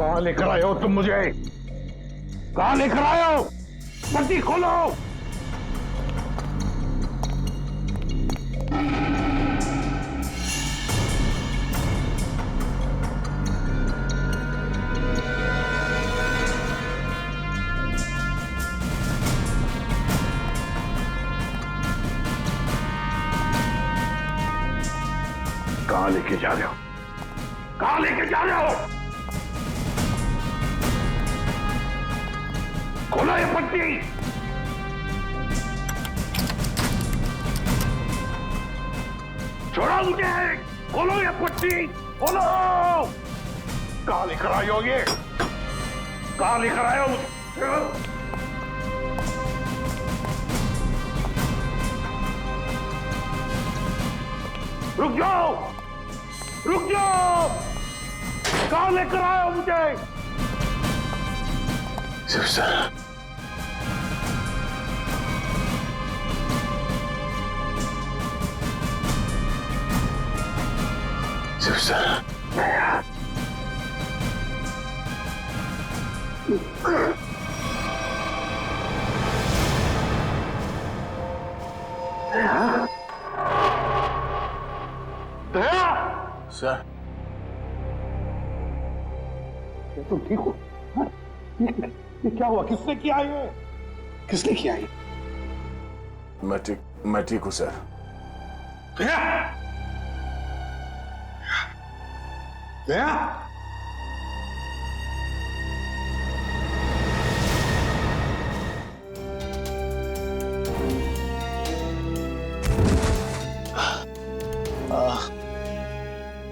कहां लेकर आए हो तुम मुझे? कहां लेकर आए हो? पट्टी खोलो। कहां लेके जा रहे हो? कहां लेके जा रहे हो? खोलो ये पट्टी। छोड़ो मुझे। खोलो ये पट्टी। खोलो। कहां लेकर आए हो ये? कहां लेकर आए हो मुझे? रुक जाओ। रुक जाओ। कहां लेकर आए हो मुझे? शिव सर, शिव सर, दया। सर, तुम ठीक हो? हाँ? ये क्या हुआ? किसने किया ये? किसने किया ये? मैं ठीक हूं सर। दया। दया।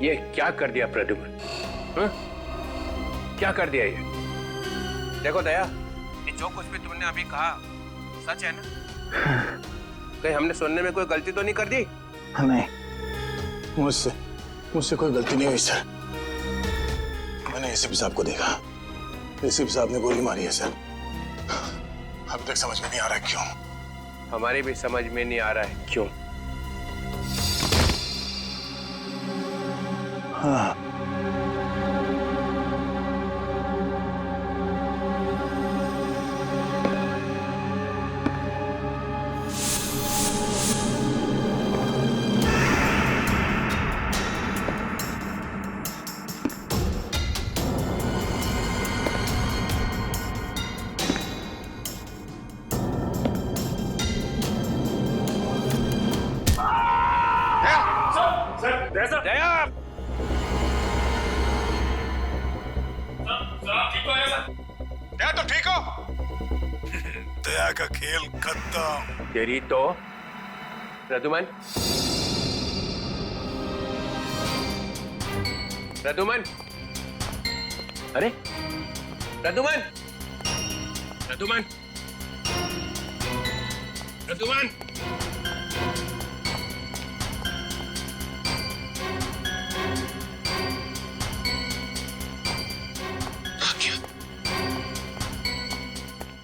ये क्या कर दिया प्रद्युम्न? क्या कर दिया ये? देखो दया, ये जो कुछ भी तुमने अभी कहा सच है ना? कहीं हमने सुनने में कोई गलती तो नहीं कर दी? नहीं, मुझसे कोई गलती नहीं हुई सर। मैंने एसीपी साहब को देखा। एसीपी साहब ने गोली मारी है सर। अभी तक समझ में नहीं आ रहा क्यों। हमारी भी समझ में नहीं आ रहा है क्यों। हाँ, दया! दया तो ठीक हो? दया का खेल खत्म। तेरी तो प्रद्युम्न, प्रद्युम्न, अरे प्रद्युम्न, प्रद्युम्न, प्रद्युम्न,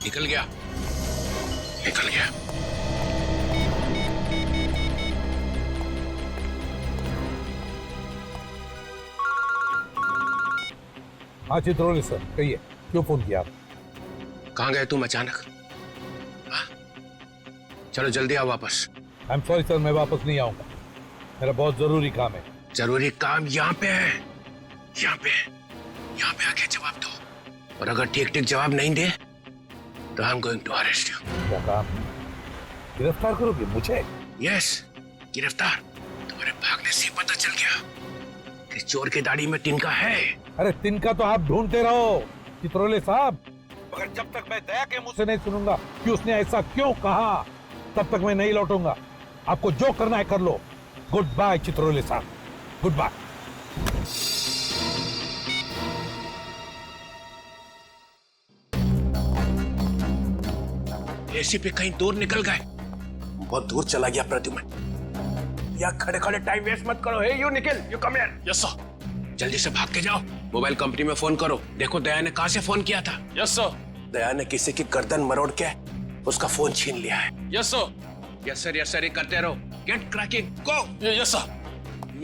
निकल गया, निकल गया। हाँ चित्रोले सर, कहिए, क्यों फोन किया? कहाँ गए तुम अचानक? हाँ? चलो जल्दी आओ वापस। आई एम सॉरी सर, मैं वापस नहीं आऊंगा। मेरा बहुत जरूरी काम है। जरूरी काम यहाँ पे है, यहाँ पे, यहाँ पे आके जवाब दो। और अगर ठीक ठीक जवाब नहीं दे तो I am going to arrest you. क्या काम? गिरफ्तार करोगे मुझे? यस, गिरफ्तार। तुम्हारे भागने से पता चल गया कि चोर की दाढ़ी में तिनका है। अरे तिनका तो आप ढूंढते रहो चित्रोले साहब, मगर जब तक मैं दया के मुंह से नहीं सुनूंगा कि उसने ऐसा क्यों कहा, तब तक मैं नहीं लौटूंगा। आपको जो करना है कर लो। गुड बाय चित्रोले साहब, गुड बाय। एसीपी कहीं दूर निकल गए। बहुत दूर चला गया प्रद्युम्न। या खड़े खड़े टाइम वेस्ट मत करो। Hey you Nikhil, you come here. Yes sir. जल्दी से भाग के जाओ, मोबाइल कंपनी में फोन करो। देखो दया ने कहां से फोन किया था। Yes sir. दया ने किसी की गर्दन मरोड़ के उसका फोन छीन लिया है। Yes sir. Yes sir, yes sir ही करते रहो। Get cracking, go. Yes sir.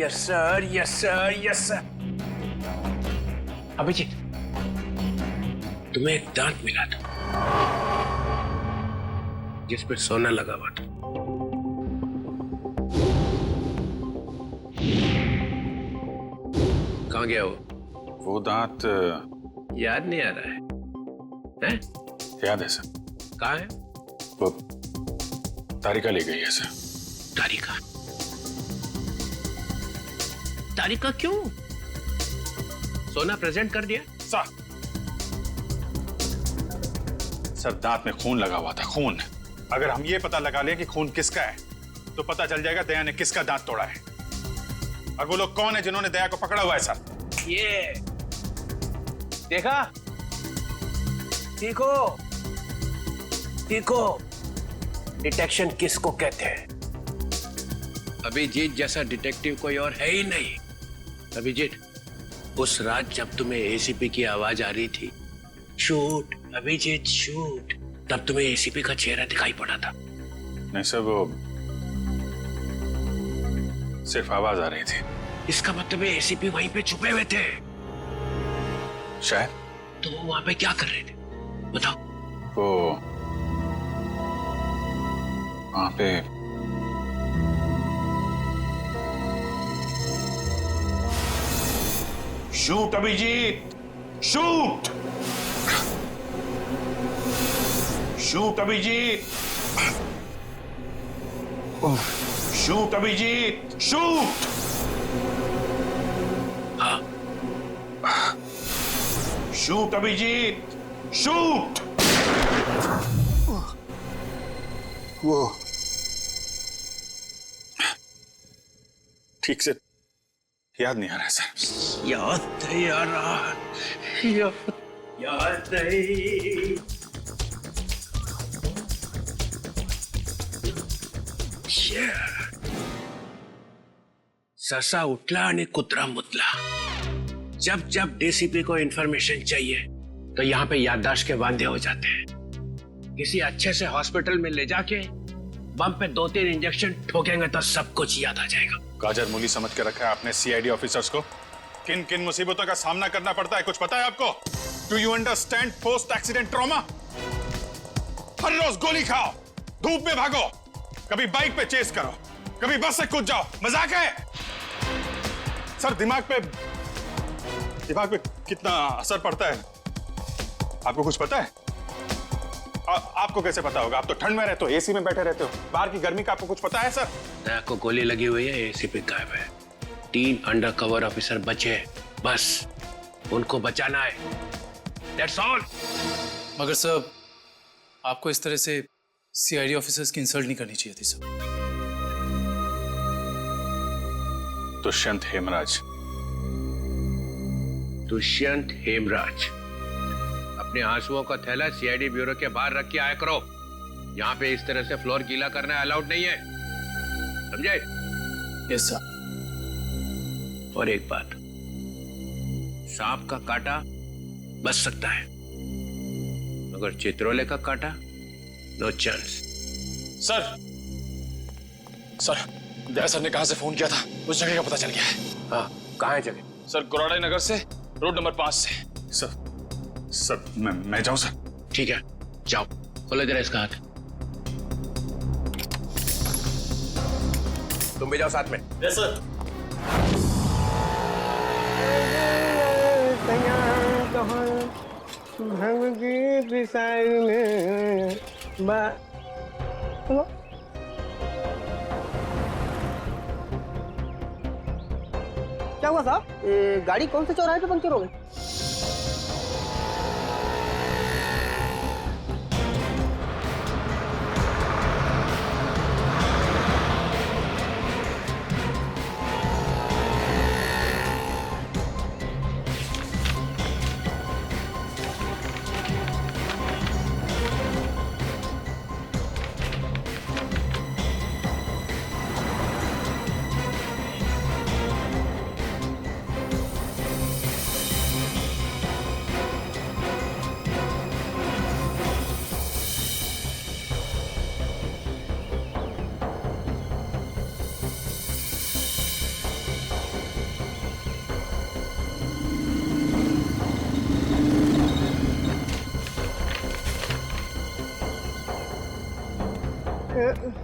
Yes sir, yes sir, yes sir. Abhijit, तुम्हें एक दांत मिला था जिस पे सोना लगा हुआ था। कहाँ गया वो दांत याद नहीं आ रहा है, हैं? याद है सर। कहाँ है? वो तारिका ले गई है सर। तारिका? तारिका क्यों? सोना प्रेजेंट कर दिया? सर दांत में खून लगा हुआ था, खून। अगर हम ये पता लगा लें कि खून किसका है तो पता चल जाएगा दया ने किसका दांत तोड़ा है और वो लोग कौन है जिन्होंने दया को पकड़ा हुआ है सर। ये देखा? देखो देखो, डिटेक्शन किसको कहते हैं? अभिजीत जैसा डिटेक्टिव कोई और है ही नहीं। अभिजीत, उस रात जब तुम्हें एसीपी की आवाज आ रही थी, शूट अभिजीत शूट, तब तुम्हें एसीपी का चेहरा दिखाई पड़ा था। नहीं सर, वो सिर्फ आवाज आ रही थी। इसका मतलब है एसीपी वहीं पे छुपे हुए थे। शायद। तो वो वहां पे क्या कर रहे थे बताओ? वो वहां पे shoot Abhijeet, shoot, shoot Abhijeet, shoot Abhijeet, shoot. Shoot Abhijeet, shoot. वो ठीक से याद नहीं आ रहा है सर। याद नहीं आ रहा, याद नहीं। ससा उठला आणि कुत्रा मुतला। जब जब डीसीपी को इंफॉर्मेशन चाहिए तो यहाँ पे याददाश्त के वांदे हो जाते हैं। किसी अच्छे से हॉस्पिटल में ले जाके बम पे 2-3 इंजेक्शन ठोकेंगे तो सब कुछ याद आ जाएगा। गाजर मूली समझ के रखा है आपने सीआईडी ऑफिसर्स को। किन किन मुसीबतों का सामना करना पड़ता है कुछ पता है आपको? Do you understand post accident trauma? हर रोज गोली खाओ, धूप में भागो, कभी बाइक पे चेस करो, कभी बस से कूद जाओ, मजाक है? सर दिमाग पे कितना असर पड़ता है आपको कुछ पता है? आपको कैसे पता होगा? आप तो ठंड में रहते हो, एसी में बैठे रहते हो, बाहर की गर्मी का आपको कुछ पता है सर? दया को गोली लगी हुई है, एसीपी गायब है, 3 अंडर कवर ऑफिसर बचे, बस उनको बचाना है। That's all। मगर सर आपको इस तरह से सीआईडी ऑफिसर्स की इंसल्ट नहीं करनी चाहिए थी सर। दुष्यंत हेमराज। दुष्यंत हेमराज, अपने आंसुओं का थैला सीआईडी ब्यूरो के बाहर रख के आया करो। यहाँ पे इस तरह से फ्लोर गीला करना अलाउड नहीं है, समझे? Yes sir. और एक बात, सांप का काटा बच सकता है मगर चित्रोले का काटा नो चांस। सर दया सर ने कहां से फोन किया था, उस जगह का पता चल गया है। हाँ, कहाँ है जगह? सर गुराड़ी नगर से रोड नंबर 5 से। सर मैं जाऊं सर? ठीक है, जाओ, खोलो जरा इसका हाथ। तुम भी जाओ साथ में। Yes sir. क्या हुआ साहब? गाड़ी कौन से चौराहे पे पंक्चर हो गई?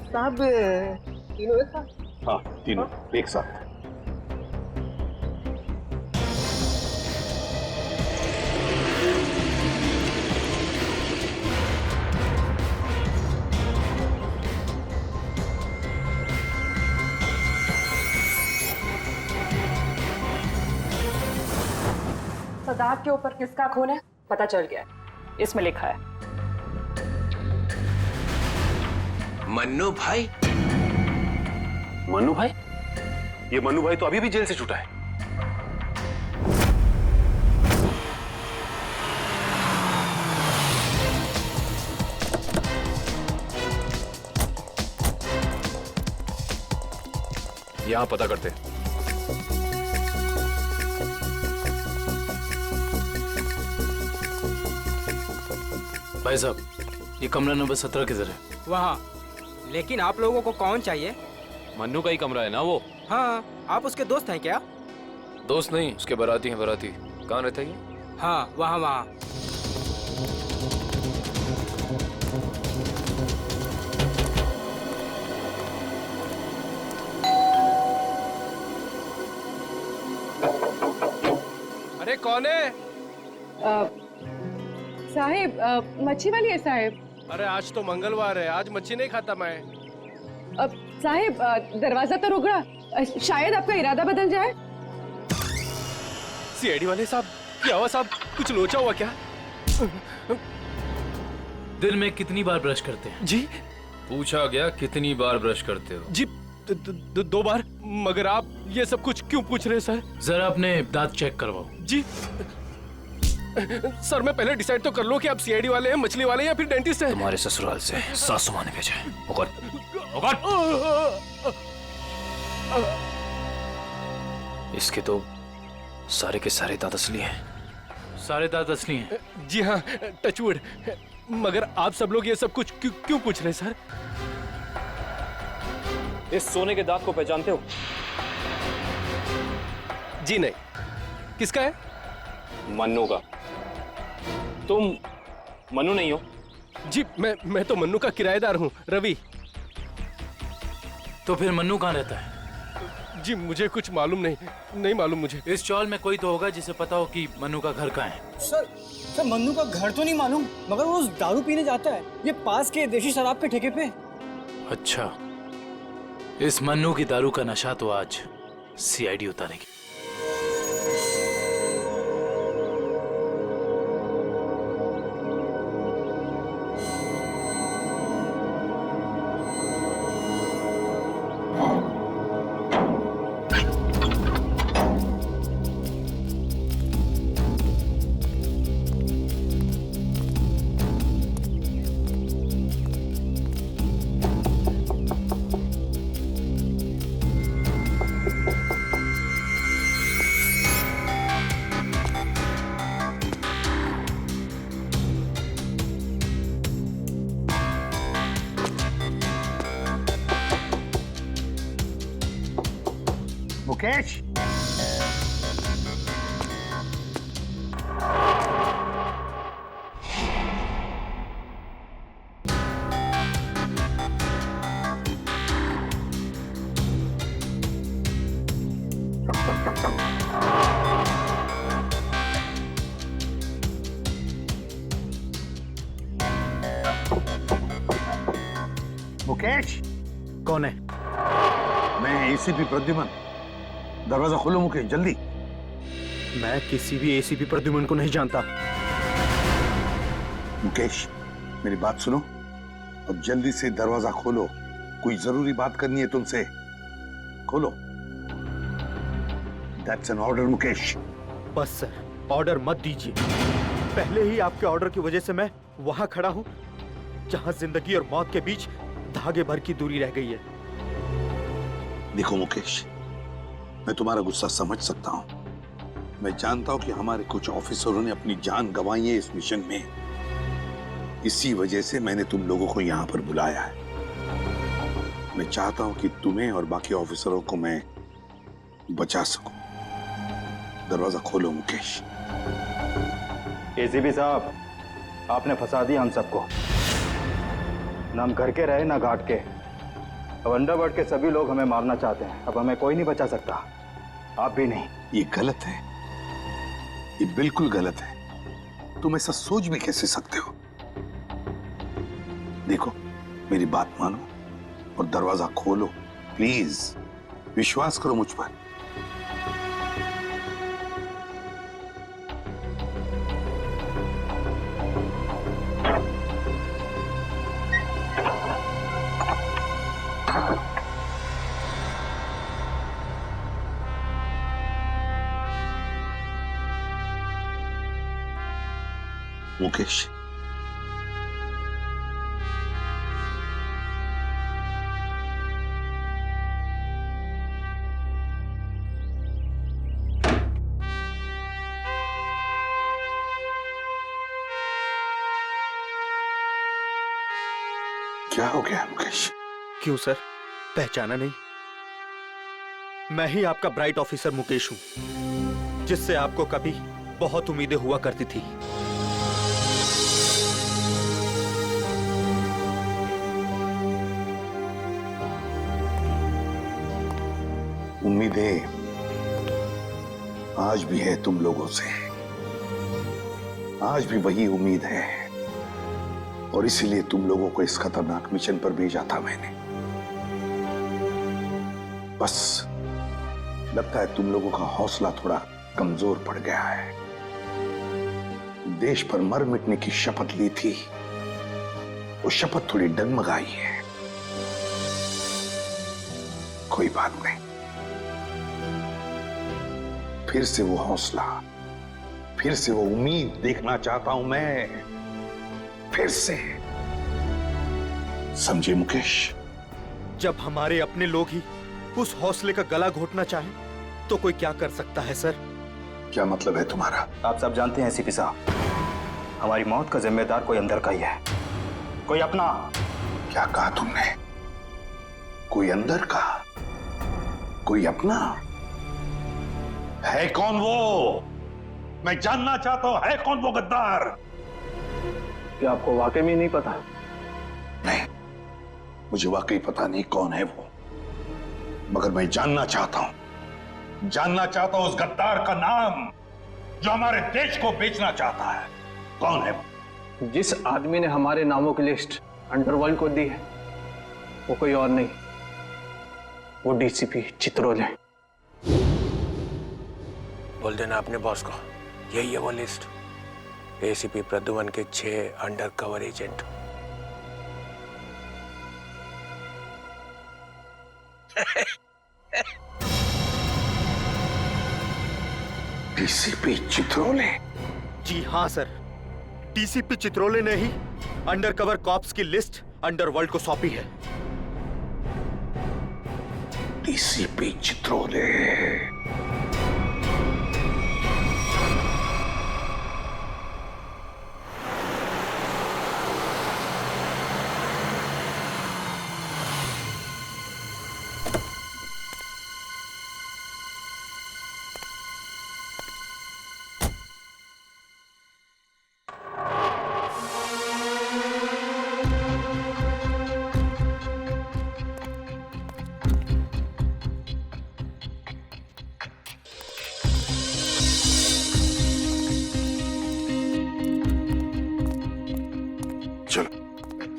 साहब तीनों एक साथ? हाँ, तीनों एक साथ। सदाब के ऊपर किसका खून है पता चल गया है, इसमें लिखा है मन्नू भाई। मन्नू भाई? ये मन्नू भाई तो अभी भी जेल से छूटा है। यहां पता करते हैं। भाई साहब, ये कमरा नंबर 17 किधर है? वहाँ। लेकिन आप लोगों को कौन चाहिए? मन्नू का ही कमरा है ना वो? हाँ, आप उसके दोस्त हैं क्या? दोस्त नहीं, उसके बाराती हैं। बाराती कहाँ रहता है ये? हाँ, वहाँ वहाँ। अरे कौन है? साहिब, मच्छी वाली है साहिब। अरे आज तो मंगलवार है, आज मच्छी नहीं खाता मैं। साहिब, दरवाजा तो रुक शायद आपका इरादा बदल जाए। सीआईडी वाले साहब, क्या हुआ साहब? कुछ लोचा हुआ क्या? दिन में कितनी बार ब्रश करते हैं? जी पूछा गया कितनी बार ब्रश करते हो? जी 2 बार। मगर आप ये सब कुछ क्यों पूछ रहे हैं सर? जरा अपने दांत चेक करवाओ। जी सर, मैं पहले डिसाइड तो कर लो कि आप सीआईडी वाले हैं, मछली वाले हैं या फिर डेंटिस्ट हैं। तुम्हारे ससुराल से सासू माँ ने भेजा है। इसके तो सारे के सारे दांत असली हैं। सारे दांत असली हैं? जी हाँ, टचवुड। मगर आप सब लोग ये सब कुछ क्यों पूछ रहे हैं सर? इस सोने के दांत को पहचानते हो? जी नहीं। किसका है? मन्नू का। तुम मन्नू नहीं हो? जी मैं तो मन्नू का किराएदार हूँ, रवि। तो फिर मन्नू कहाँ रहता है? जी मुझे कुछ मालूम नहीं मालूम मुझे। इस चौल में कोई तो होगा जिसे पता हो कि मन्नू का घर कहाँ है। सर मन्नू का घर तो नहीं मालूम, मगर वो रोज दारू पीने जाता है, ये पास के देशी शराब के ठेके पे। अच्छा, इस मन्नू की दारू का नशा तो आज सीआईडी उतारेगी। मुकेश, मुकेश। कौन है? मैं एसीपी प्रद्युमन। दरवाजा खोलो मुकेश, जल्दी। मैं किसी भी एसीपी प्रद्युमन को नहीं जानता। मुकेश, मेरी बात सुनो और जल्दी से दरवाजा खोलो। कोई जरूरी बात करनी है तुमसे। खोलो। That's an order, Mukesh. बस सर, ऑर्डर मत दीजिए। पहले ही आपके ऑर्डर की वजह से मैं वहां खड़ा हूं जहां जिंदगी और मौत के बीच धागे भर की दूरी रह गई है। देखो मुकेश, मैं तुम्हारा गुस्सा समझ सकता हूं। मैं जानता हूं कि हमारे कुछ ऑफिसरों ने अपनी जान गंवाई है इस मिशन में। इसी वजह से मैंने तुम लोगों को यहां पर बुलाया है। मैं चाहता हूं कि तुम्हें और बाकी ऑफिसरों को मैं बचा सकूं। दरवाजा खोलो मुकेश। एसीपी साहब, आपने फंसा दिया हम सबको। ना हम घर के रहे ना घाट के। अब अंडरवर्ल्ड के सभी लोग हमें मारना चाहते हैं। अब हमें कोई नहीं बचा सकता, आप भी नहीं। ये गलत है, ये बिल्कुल गलत है। तुम ऐसा सोच भी कैसे सकते हो? देखो, मेरी बात मानो और दरवाजा खोलो प्लीज। विश्वास करो मुझ पर। मुकेश, क्या हो गया मुकेश? क्यों सर, पहचाना नहीं? मैं ही आपका ब्राइट ऑफिसर मुकेश हूं, जिससे आपको कभी बहुत उम्मीदें हुआ करती थी। उम्मीदें आज भी है तुम लोगों से, आज भी वही उम्मीद है, और इसीलिए तुम लोगों को इस खतरनाक मिशन पर भेजा था मैंने। बस लगता है तुम लोगों का हौसला थोड़ा कमजोर पड़ गया है। देश पर मर मिटने की शपथ ली थी, वो शपथ थोड़ी डगमगाई है। कोई बात नहीं, फिर से वो हौसला, फिर से वो उम्मीद देखना चाहता हूं मैं, फिर से। समझे मुकेश? जब हमारे अपने लोग ही उस हौसले का गला घोटना चाहे तो कोई क्या कर सकता है सर? क्या मतलब है तुम्हारा? आप सब जानते हैं एसीपी साहब, हमारी मौत का जिम्मेदार कोई अंदर का ही है, कोई अपना। क्या कहा तुमने? कोई अंदर का, कोई अपना? है कौन वो? मैं जानना चाहता हूं, है कौन वो गद्दार? क्या आपको वाकई में नहीं पता? नहीं, मुझे वाकई पता नहीं कौन है वो, मगर मैं जानना चाहता हूं उस गद्दार का नाम जो हमारे देश को बेचना चाहता है। कौन है वो? जिस आदमी ने हमारे नामों की लिस्ट अंडरवर्ल्ड को दी है, वो कोई और नहीं, वो डीसीपी चित्रोल है। बोल देना अपने बॉस को, यही है वो लिस्ट। एसीपी प्रद्युमन के 6 अंडरकवर एजेंट। डीसीपी चित्रोले? जी हाँ सर, डीसीपी चित्रोले ने ही अंडरकवर कॉप्स की लिस्ट अंडरवर्ल्ड को सौंपी है। डीसीपी चित्रोले?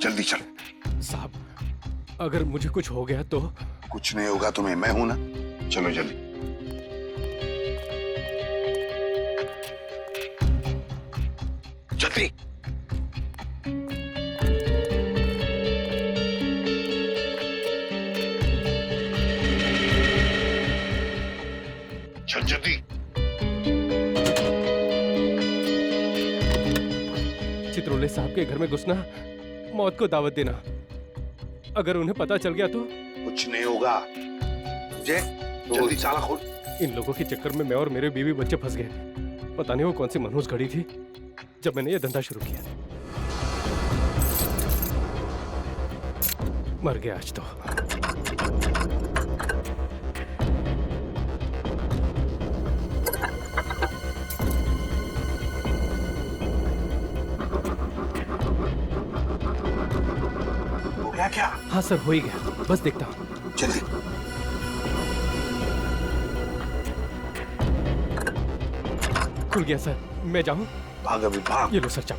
जल्दी चल। साहब, अगर मुझे कुछ हो गया तो? कुछ नहीं होगा तुम्हें, मैं हूं ना। चलो जल्दी। जल्दी। चल जल्दी। चित्रोले साहब के घर में घुसना, मौत को दावत देना। अगर उन्हें पता चल गया तो? कुछ नहीं होगा। जल्दी ताला खोल। इन लोगों के चक्कर में मैं और मेरे बीवी बच्चे फंस गए। पता नहीं वो कौन सी मनहूस घड़ी थी जब मैंने ये धंधा शुरू किया। मर गया आज तो। क्या? हाँ सर, हो ही गया। बस देखता हूँ। जल्दी। खुल गया सर, मैं जाऊँ? भाग अभी भाग। ये लो सर, जाओ।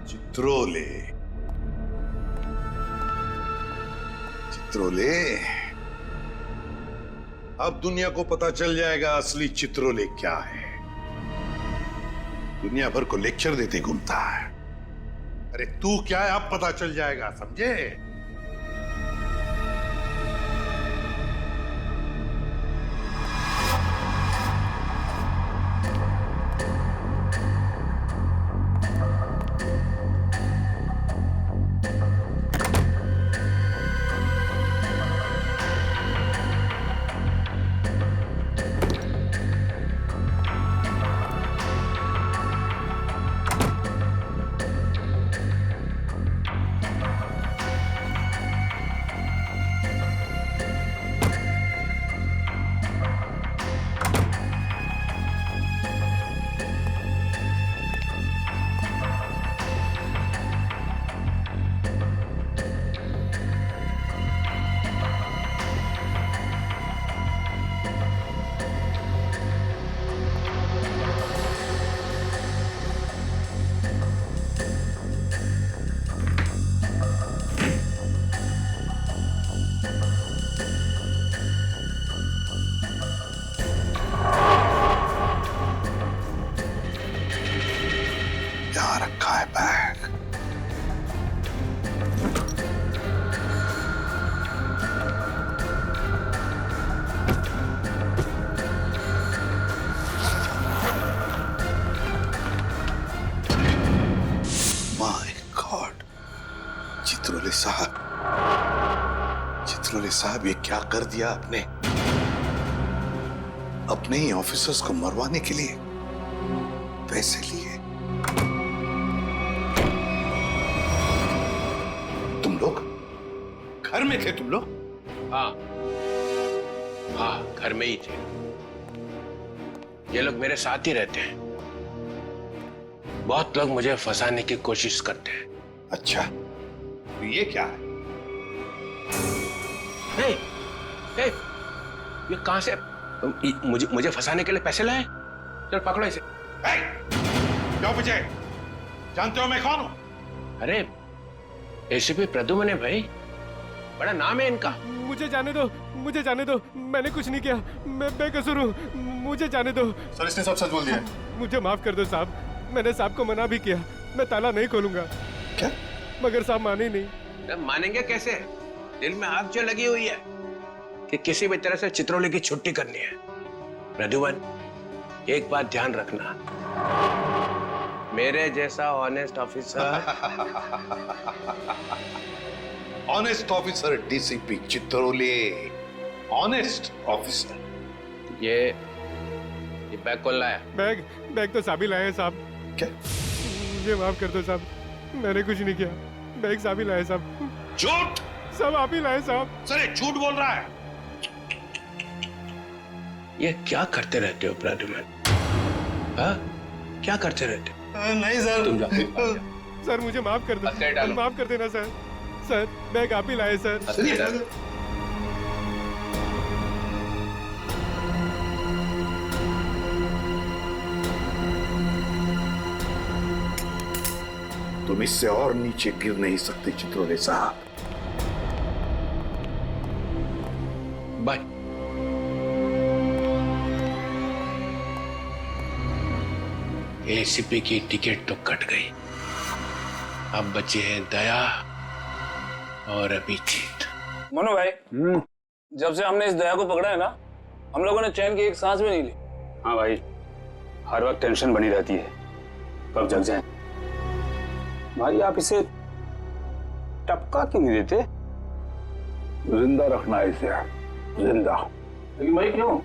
चित्रोले, चित्रोले, अब दुनिया को पता चल जाएगा असली चित्रोले क्या है। दुनिया भर को लेक्चर देते घूमता है। अरे तू क्या है अब पता चल जाएगा, समझे? यहाँ रखा है बैग। माय गॉड, चित्रोले साहब, चित्रोले साहब, ये क्या कर दिया आपने? अपने ही ऑफिसर्स को मरवाने के लिए पैसे लिए। तुम लोग घर में थे? तुम लोग? हाँ हाँ, घर में ही थे। ये लोग मेरे साथ ही रहते हैं। बहुत लोग मुझे फंसाने की कोशिश करते हैं। अच्छा, तो ये क्या है? हे, हे, ये कहां से मुझे फंसाने के लिए पैसे लाए? चल पकड़ो इसे। जाओ पीछे। जानते हो मैं कौन हूं? अरे एसीपी प्रद्युम्न है भाई, बड़ा नाम है इनका। मुझे जाने दो, मुझे जाने दो, मैंने कुछ नहीं किया, मैं बेकसूर हूँ, मुझे जाने दो। सर इसने सब सच बोल दिया। मुझे माफ कर दो साहब, मैंने साहब को मना भी किया, मैं ताला नहीं खोलूंगा। क्या? मगर साहब माने ही नहीं। मानेंगे कैसे? दिल में आग जो लगी हुई है कि किसी भी तरह से चित्रोले की छुट्टी करनी है। प्रद्युम्न, एक बात ध्यान रखना, मेरे जैसा honest officer honest officer DCP Chitrole, honest officer. ये बैग कौन लाया? बैग तो साहब ही लाए हैं साहब। क्या? मुझे माफ कर दो साहब, मैंने कुछ नहीं किया, बैग साहब ही लाए साहब। झूठ! सब आप ही लाए साहब। सर ये झूठ बोल रहा है। ये क्या करते रहते हो प्रद्युम्न? हाँ, क्या करते रहते हो? नहीं सर। तुम जाओ। सर मुझे माफ कर हथियार डालो। दो, माफ कर देना सर। सर बैग आप ही लाए सर। हथियार डालो। तुम इससे और नीचे गिर नहीं सकते चित्रोले साहब। बाय। एसीपी की टिकट तो कट गई, अब बचे हैं दया और अभिजीत। मोनू भाई, जब से हमने इस दया को पकड़ा है ना, हम लोगों ने चैन की एक सांस भी नहीं ली। हाँ भाई, हर वक्त टेंशन बनी रहती है, कब जग जाए। भाई आप इसे टपका क्यों नहीं देते? जिंदा रखना है इसे, जिंदा। लेकिन भाई क्यों?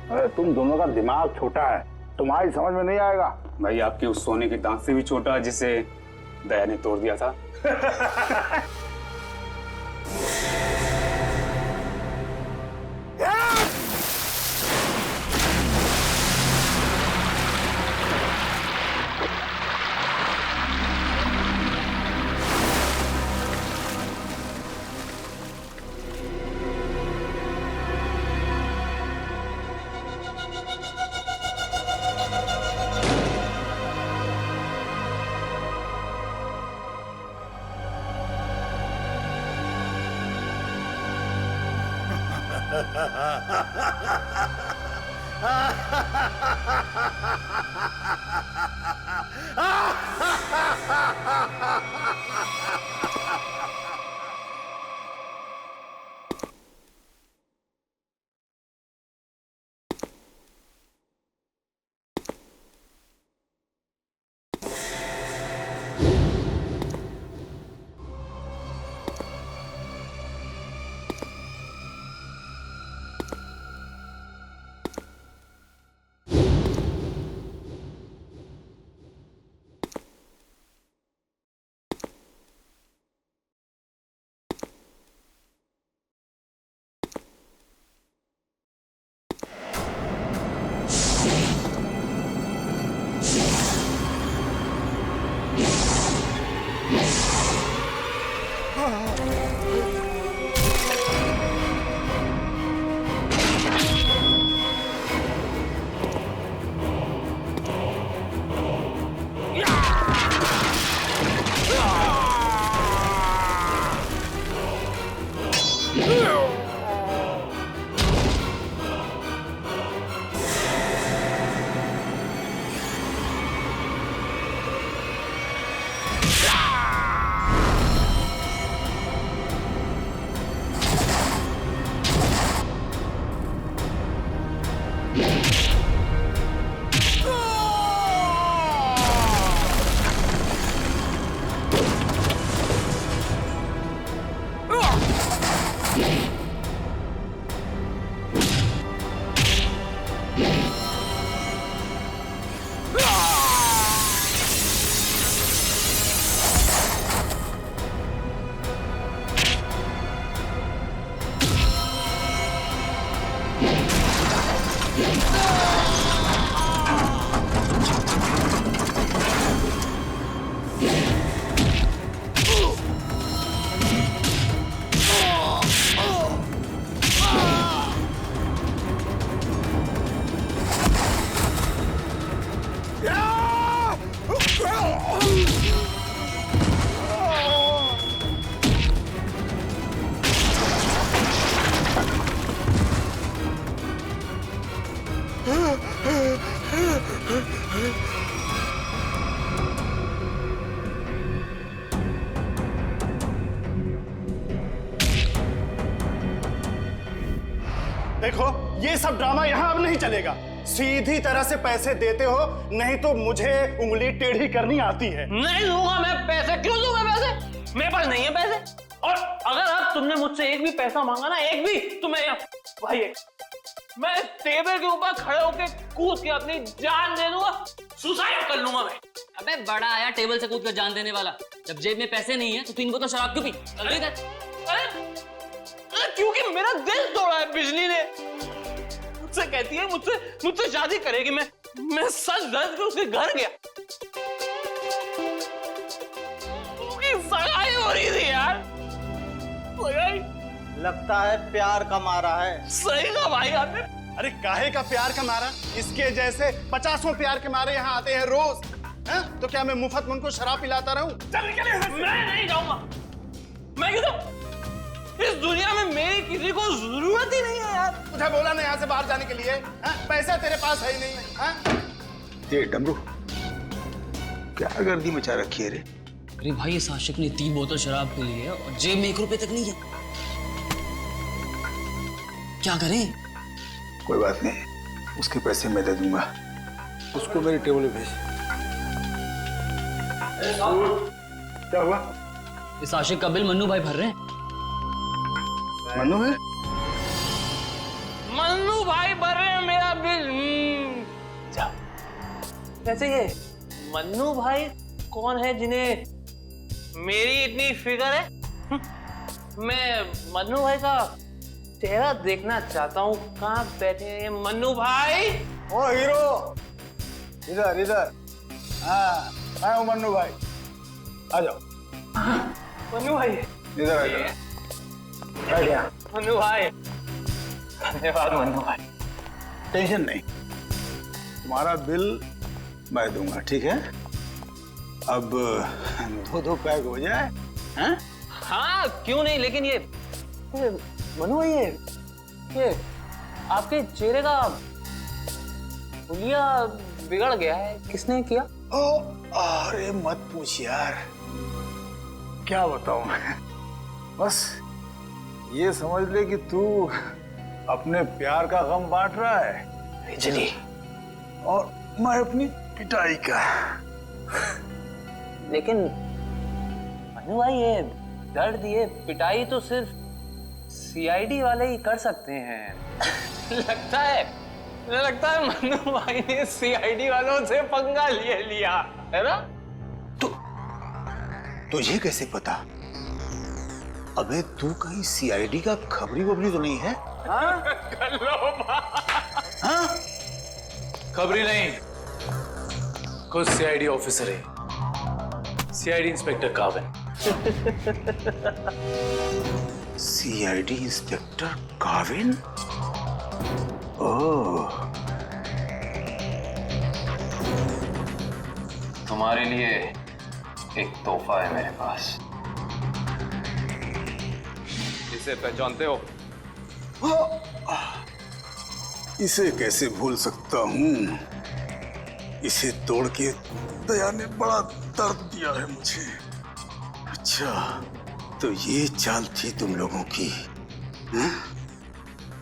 अरे तुम दोनों का दिमाग छोटा है, तुम्हारी समझ में नहीं आएगा। भाई आपके उस सोने के दांत से भी छोटा जिसे दया ने तोड़ दिया था। देखो ये सब ड्रामा यहाँ अब नहीं चलेगा। सीधी तरह से पैसे देते हो, नहीं तो मुझे उंगली टेढ़ी करनी आती है। नहीं दूंगा मैं पैसे। क्यों दूंगा पैसे? मेरे पास नहीं है पैसे। और अगर अब तुमने मुझसे एक भी पैसा मांगा ना, एक भी, तो मैं टेबल के ऊपर खड़े होकर कूद के अपनी जान दे दूंगा, सुसाइड कर लूंगा मैं। अबे बड़ा आया टेबल से कूद कर जान देने वाला। जब जेब में पैसे नहीं है तो तीन बोतल शराब क्यों पी? क्योंकि मेरा दिल तोड़ा है बिजली ने। मुझसे कहती है मुझसे शादी करेगी। मैं सच दर्द के उसके घर गया, उसकी सगाई हो रही थी यार। सगाई लगता है प्यार का मारा है। सही कहा भाई आपने। अरे काहे का प्यार का मारा? इसके जैसे 50 प्यार के मारे यहाँ आते हैं रोज। है? तो क्या मैं मुफ्त में उनको शराब पिलाता रहूं? चल निकल यहाँ से। मैं नहीं जाऊंगा। मैं क्यों? इस दुनिया में मेरी किसी को जरूरत ही नहीं है यार। तुझे बोला ना यहाँ से बाहर जाने के लिए। पैसा तेरे पास है ही नहीं। ये डमरू क्या गर्दी मचा रखी है रे? अरे भाई इस आशिक ने 3 बोतल शराब पी ली है और जेब में 1 रुपए तक नहीं है। क्या करें? कोई बात नहीं, उसके पैसे मैं दे दूंगा, उसको मेरी टेबल पे भेज। क्या हुआ? इस आशिक का बिल मन्नू भाई भर रहे हैं। मन्नू है? मन्नू भाई भर रहे हैं मेरा बिल। जा। वैसे ये मन्नू भाई कौन है जिन्हें मेरी इतनी फिक्र है? मैं मन्नू भाई का चेहरा देखना चाहता हूँ। कहाँ बैठे हैं मन्नू भाई? ओ हीरो, इधर इधर। हाँ, मैं हूँ मन्नू भाई, आ जाओ। मन्नू भाई इधर आ जाओ। बैठ गया। मन्नू भाई, धन्यवाद मन्नू भाई। टेंशन नहीं, तुम्हारा बिल मैं दूंगा, ठीक है? अब 2-2 पैक हो जाए, हैं? हाँ क्यों नहीं, लेकिन ये मनु भाई ये आपके चेहरे का हुलिया बिगड़ गया है, किसने किया? ओ, अरे मत पूछ यार, क्या बताऊं मैं। बस ये समझ ले कि तू अपने प्यार का गम बांट रहा है बिजली, और मैं अपनी पिटाई का। लेकिन मनु भाई ये दर्द, ये पिटाई तो सिर्फ सीआईडी वाले ही कर सकते हैं। लगता है मन्नू भाई ने सीआईडी वालों से पंगा लिया है ना? तुझे कैसे पता? अबे तू कहीं सीआईडी का खबरी वबरी तो नहीं है? हाँ? हाँ? खबरी नहीं, खुद सीआईडी ऑफिसर है, CID inspector Kavin. CID inspector Kavin? Oh, तुम्हारे लिए एक तोहफा है मेरे पास। इसे पहचानते हो? इसे कैसे भूल सकता हूँ? इसे तोड़ के दया ने बड़ा दर्द दिया है मुझे। अच्छा, तो ये चाल थी तुम लोगों की?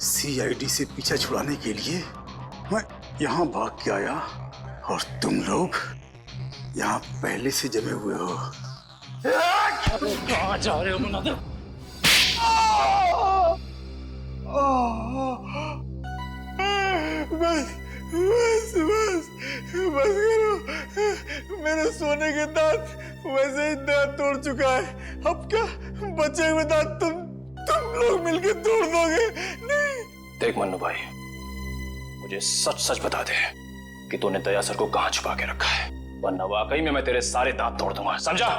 सीआईडी से पीछा छुड़ाने के लिए मैं यहाँ भाग के आया, और तुम लोग यहाँ पहले से जमे हुए हो। कहाँ जा रहे हो मुनादिर? बस करो, मेरे सोने के दांत वैसे ही दांत तोड़ चुका है। अब क्या बचे हुए दांत तुम लोग मिलके तोड़ दोगे? नहीं। देख मन्नू भाई, मुझे सच सच बता दे कि तूने दया सर को कहाँ छुपा के रखा है, वरना वाकई में मैं तेरे सारे दांत तोड़ दूंगा, समझा?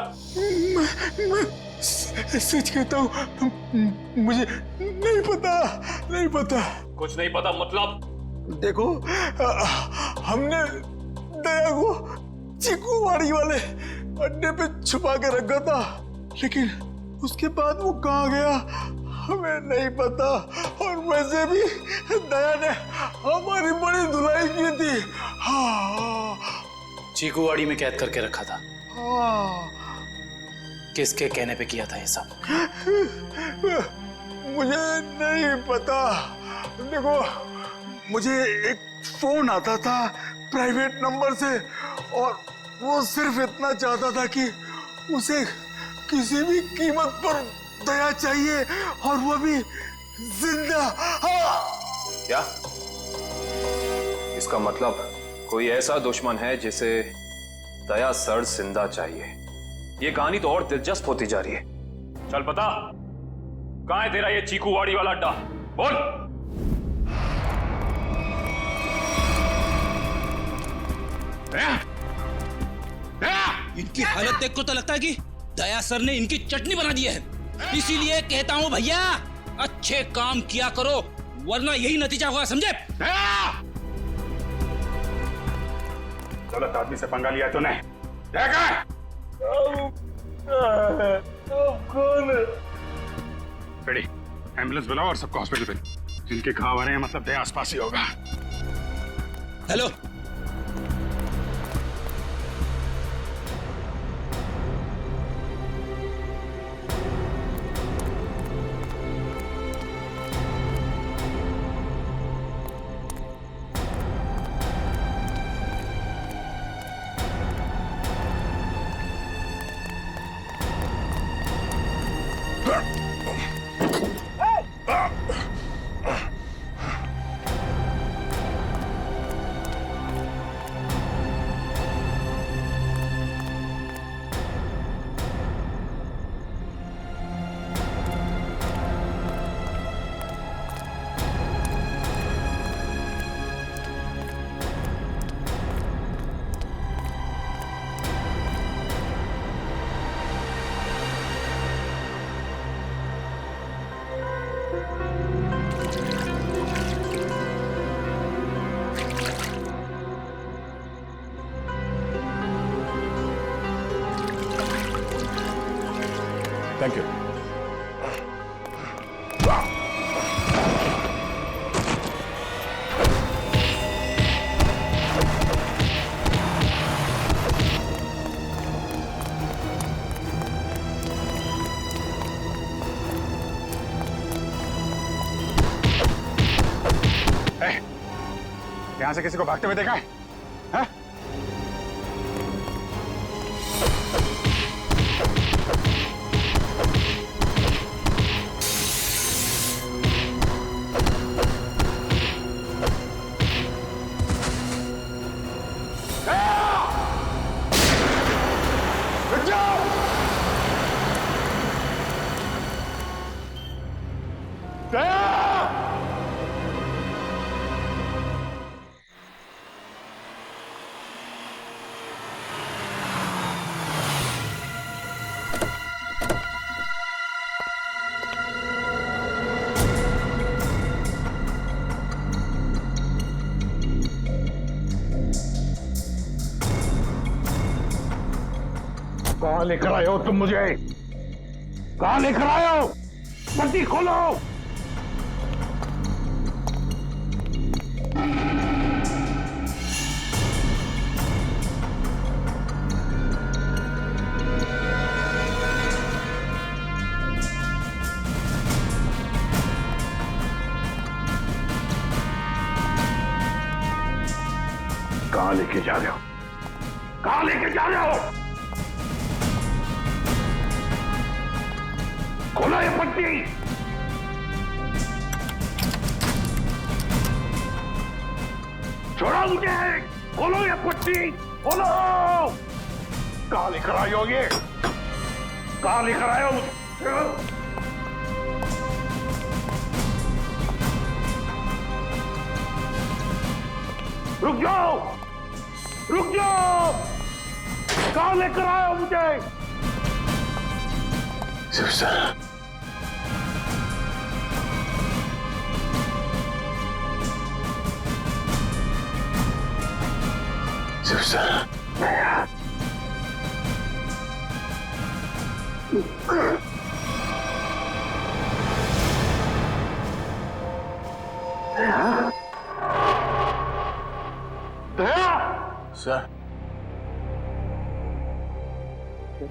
मैं सच कहता हूँ, मुझे नहीं पता। कुछ नहीं पता मतलब? देखो, हमने दया को चीकूवाड़ी वाले अड्डे पे छुपा के रखा था, लेकिन उसके बाद वो कहाँ गया हमें नहीं पता। और वैसे भी दया ने हमारी बड़ी धुलाई की थी। हाँ, चीकूवाड़ी में कैद करके रखा था। हाँ। किसके कहने पे किया था ये सब? मुझे नहीं पता। देखो, मुझे एक फोन आता था प्राइवेट नंबर से, और वो सिर्फ इतना चाहता था कि उसे किसी भी कीमत पर दया चाहिए, और वो भी जिंदा। क्या? इसका मतलब कोई ऐसा दुश्मन है जिसे दया सर जिंदा चाहिए। ये कहानी तो और दिलचस्प होती जा रही है। चल पता, कहाँ है तेरा ये चीकूवाड़ी वाला अड्डा? बोल। इनकी हालत देख कर तो लगता है कि दया सर ने इनकी चटनी बना दी है। इसीलिए कहता हूँ भैया, अच्छे काम किया करो, वरना यही नतीजा होगा, समझे? गलत आदमी से पंगा लिया तूने। कौन? रेडी, एम्बुलेंस बुलाओ और सबको हॉस्पिटल भेजो। जिनके घाव आ रहे हैं मतलब दया आसपास ही होगा। Hello, thank you. यहां से किसी को भागते हुए देखा है? हाँ? रुक जाओ! कहाँ लेकर आए हो तुम मुझे? कहाँ लेकर आए हो? पट्टी खोलो! कहाँ लेके जा रहे हो? कहाँ लेके जा रहे हो? खोलो ये पट्टी! छोड़ो मुझे! खोलो ये पट्टी! खोलो! कहाँ लेकर आए हो ये? कहाँ लेकर आए हो मुझे? रुक जाओ! रुक जाओ! कहाँ लेकर आए हो मुझे? सर सर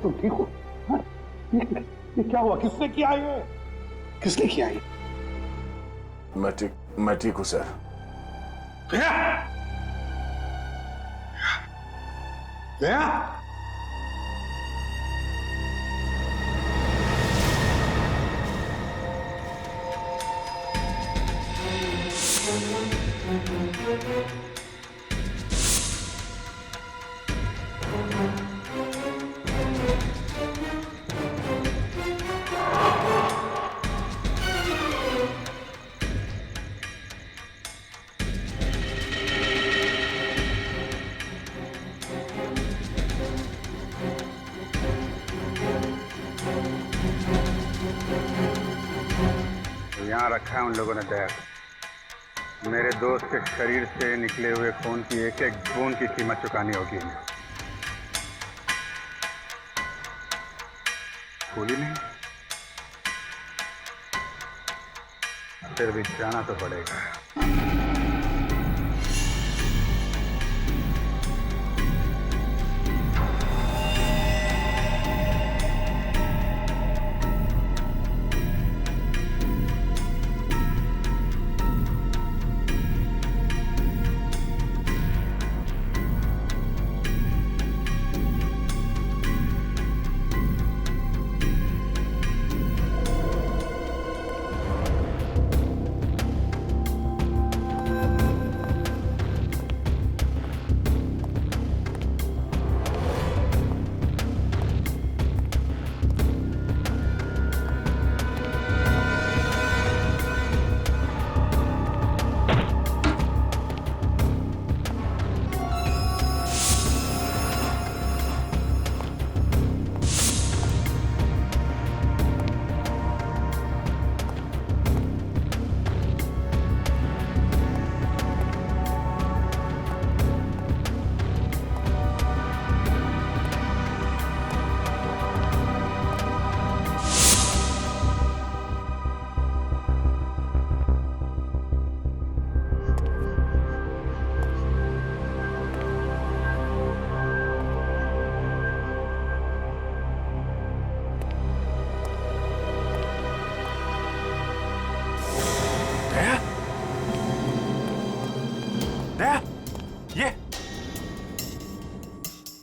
तुम ठीक हो? हाँ? ये क्या हुआ? किसने किया ये? किसने किया ये? मैं ठीक हूं सर। दया? यहाँ रखा है उन लोगों ने दया को। मेरे दोस्त के शरीर से निकले हुए खून की एक एक बूंद की कीमत चुकानी होगी इन्हें। भूली नहीं? फिर भी जाना तो पड़ेगा।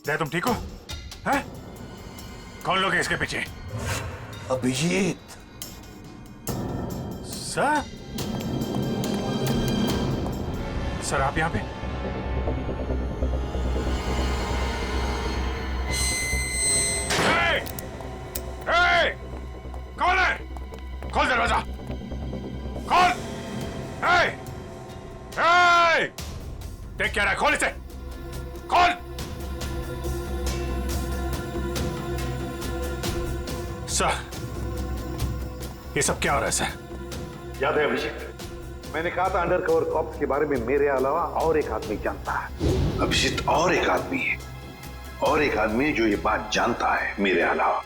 दया तुम ठीक हो? हैं? कौन लोग हैं इसके पीछे? अभिजीत। सर? सर आप यहां पे? कौन है? खोल दरवाजा, खोल। देख क्या रहा है? खोल इसे, खोल। सर ये सब क्या हो रहा है सर? याद है अभिजीत, मैंने कहा था अंडरकवर कॉप्स के बारे में मेरे अलावा और एक आदमी जानता है। अभिजीत और एक आदमी है, और एक आदमी जो ये बात जानता है मेरे अलावा।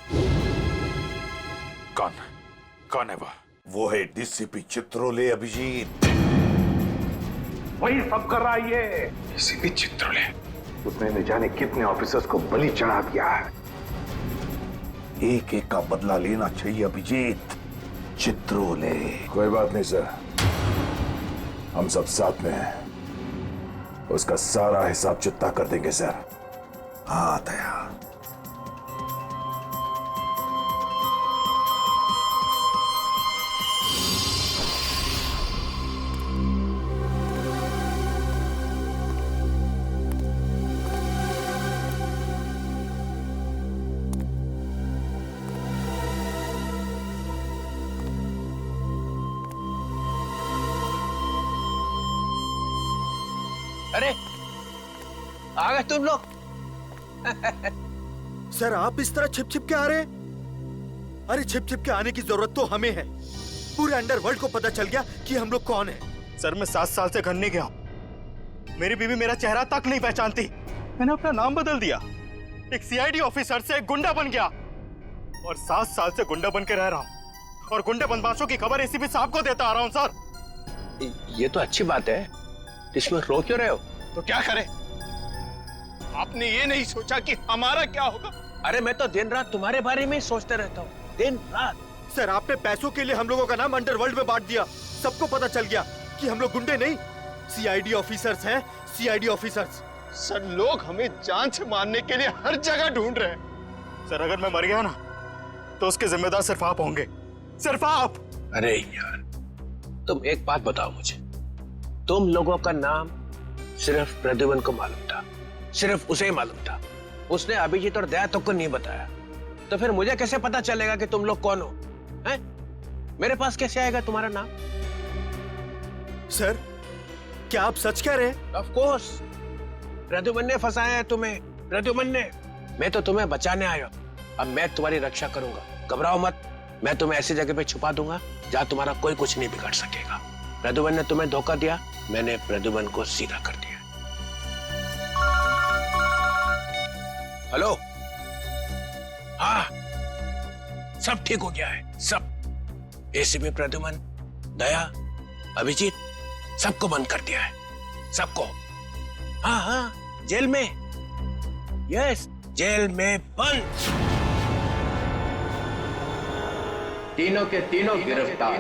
कौन? कौन है वो है डीसीपी चित्रोले। अभिजीत वही सब कर रहा है। ये डीसीपी चित्रोले, उसने न जाने कितने ऑफिसर्स को बलि चढ़ा दिया है। एक एक का बदला लेना चाहिए अभिजीत। चित्रोले। कोई बात नहीं सर, हम सब साथ में हैं। उसका सारा हिसाब चुकता कर देंगे सर। हाँ दया। अरे आ गए तुम लोग। सर आप इस तरह छिप छिप के आ रहे हैं? अरे छिप छिप के आने की जरूरत तो हमें है। पूरे अंडरवर्ल्ड को पता चल गया कि हम लोग कौन है। सर मैं 7 साल से घर नहीं गया, मेरी बीवी मेरा चेहरा तक नहीं पहचानती। मैंने अपना नाम बदल दिया, एक सीआईडी ऑफिसर से एक गुंडा बन गया, और 7 साल से गुंडा बन के रह रहा हूँ, और गुंडे बदमाशों की खबर एसीपी साहब को देता आ रहा हूँ। सर ये तो अच्छी बात है, इसमें रो क्यों रहे हो? तो क्या करें? आपने ये नहीं सोचा कि हमारा क्या होगा? अरे मैं तो दिन रात तुम्हारे बारे में ही सोचते रहता हूँ, दिन रात। सर आपने पैसों के लिए हम लोगों का नाम अंडरवर्ल्ड में बांट दिया। सबको पता चल गया कि हम लोग गुंडे नहीं, सीआईडी ऑफिसर्स हैं। CID officers. सर लोग हमें जान से मारने के लिए हर जगह ढूंढ रहे हैं। सर अगर मैं मर गया ना तो उसके जिम्मेदार सिर्फ आप होंगे, सिर्फ आप। अरे यार तुम एक बात बताओ मुझे, तुम लोगों का नाम सिर्फ प्रद्युमन को मालूम था, सिर्फ उसे ही मालूम था। उसने अभिजीत और दया तक को नहीं बताया, तो फिर मुझे कैसे पता चलेगा कि तुम लोग कौन हो? हैं? मेरे पास कैसे आएगा तुम्हारा नाम? सर क्या आप सच कह रहे हैं? ऑफ कोर्स, प्रद्युमन ने फंसाया है तुम्हें, प्रद्युमन ने। मैं तो तुम्हें बचाने आया, अब मैं तुम्हारी रक्षा करूंगा। घबराओ मत, मैं तुम्हें ऐसी जगह पे छुपा दूंगा जहां तुम्हारा कोई कुछ नहीं बिगाड़ सकेगा। प्रद्युमन ने तुम्हें धोखा दिया, मैंने प्रद्युमन को सीधा कर दिया। हेलो, हाँ सब ठीक हो गया है, सब। एसीपी प्रद्युमन, दया, अभिजीत, सबको बंद कर दिया है, सबको। हाँ हाँ, जेल में। यस, जेल में बंद। तीनों के तीनों गिरफ्तार।